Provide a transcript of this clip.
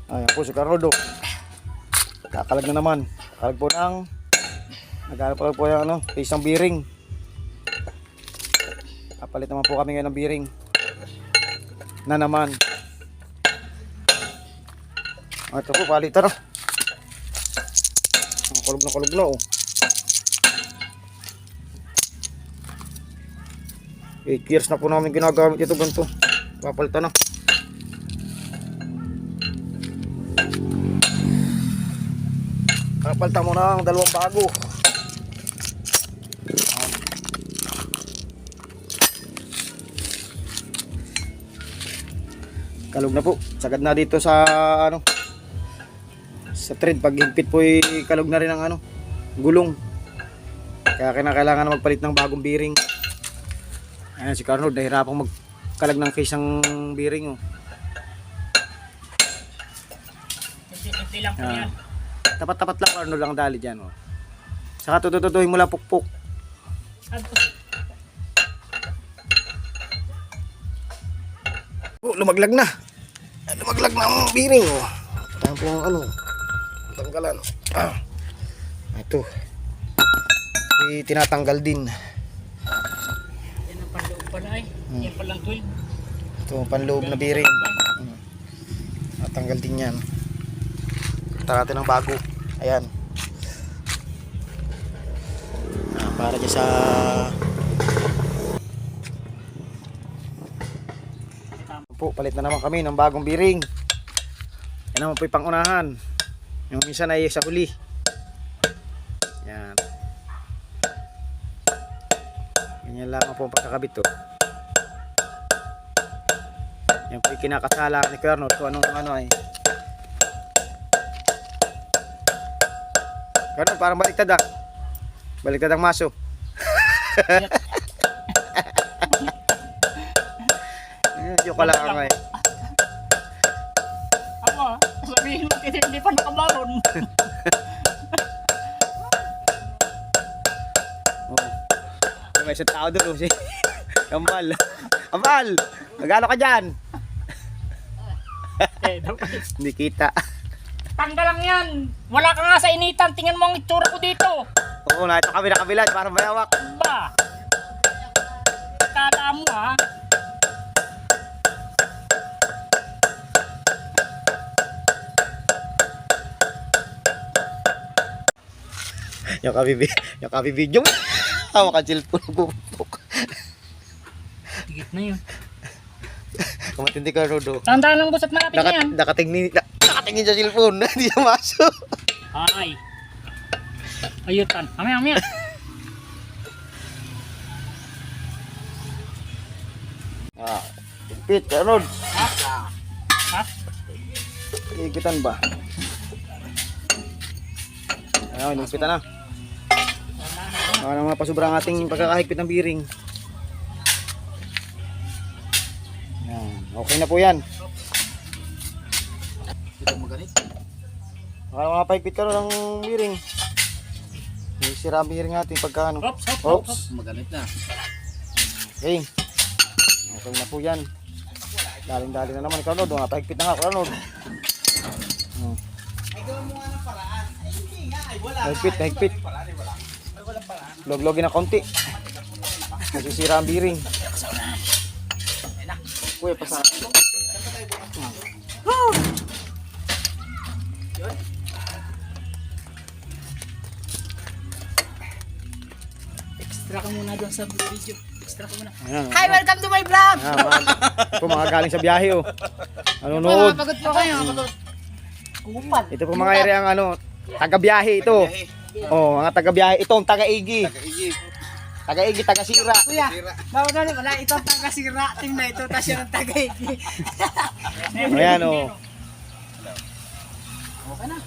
Ayan po si Carlodo. Kakalag na naman. Kalag po ng nagkalag po yung ano, isang bearing. Kapalit naman po kami ngayon ng bearing. Na naman. Ito po, palitan, no? Kulog na oh. 8 years na po namin ginagamit ito, ganito. Papalitan na. Kapalitan mo na ang dalawang bago. Kalog na po. Sagad na dito sa ano, sa thread. Pag higpit po kalog na rin ang ano, gulong. Kaya kailangan na magpalit ng bagong bearing. Ayan si Carnold, nahirapang magkalag ng kisang bearing, oh. Hindi lang po yan. Tapat-tapat lang, Carnold, lang dali dyan, oh. Saka tutututuhin mo lang pukpuk. Oh, lumaglag na. Lumaglag na ang bearing, oh. Ayan po ang ano, tanggalan. Ito. Tinatanggal din. Yan palang 12. Ito, panloob na bearing. Natanggal din yan. Punta natin ng bago. Ayan. Para dyan sa po, palit na naman kami ng bagong bearing. Yan naman po yung pangunahan. Yung minsan ay sa huli. Yan. Ganyan lang po ang pagkakabit to. Yan po yung kinakasala ni Colonel. Ito anong ano ay. Colonel, parang baliktad ah. Baliktad ang maso. Joke lang ako eh. Ako sabihin mo kasi hindi pa nakabaron. Oh. May isang tao doon si Kambal. Kambal! Magano ka dyan? Hindi kita. Tanggal lang yan. Wala ka nga sa initan. Tingnan mo ang itsura ko dito. Oo, ito kami na kabila. Parang mayawak. Ba? Kala mo ha. Yung kami video. Hawak ka cellphone. Bubuk. Tigit na yun. Kumatindi ka, Rodo. Tandaan lang boss at malapit na yan. Nakatingin sa cellphone. Hindi siya maso. Ay. Ayutan. Amaya. Pit, Arnold. Ha? Ikitan ba? Ayun, higpitan na. Baka naman mapasubra ang ating pagkakahigpit ng bearing. Yan. Okay na po yan. Ito maganit. Baka naman mapahigpit ka ng bearing. Sira ang bearing natin pagka ano. Oops. Maganit na. Okay. Okay na po yan. Daling-dali na naman. Ikaw, Lord. Mapahigpit na nga. Ikaw, Lord. Ay, gawin mo nga ng paraan. Ay, hindi nga. Ay, wala. Higpit. Log-login na konti. Masisira ang bearing. Kuya, pasahan. Extra ka muna doon sa video. Extra ka muna. Ayan, Hi, welcome to my vlog! ito mga galing sa biyahe, oh. Nanonood. Mapagod po kayo. Kupal. Ito po mga ere ang ano, taga-biyahe ito. Oh, mga taga-biyahe. Ito ang taga-igi. Taga-igi, taga-sira. Kuya, bawal wala ito ang taga-sira. Tingnan ito, tas yun ang taga-igi. Ayan, oh. Okay na.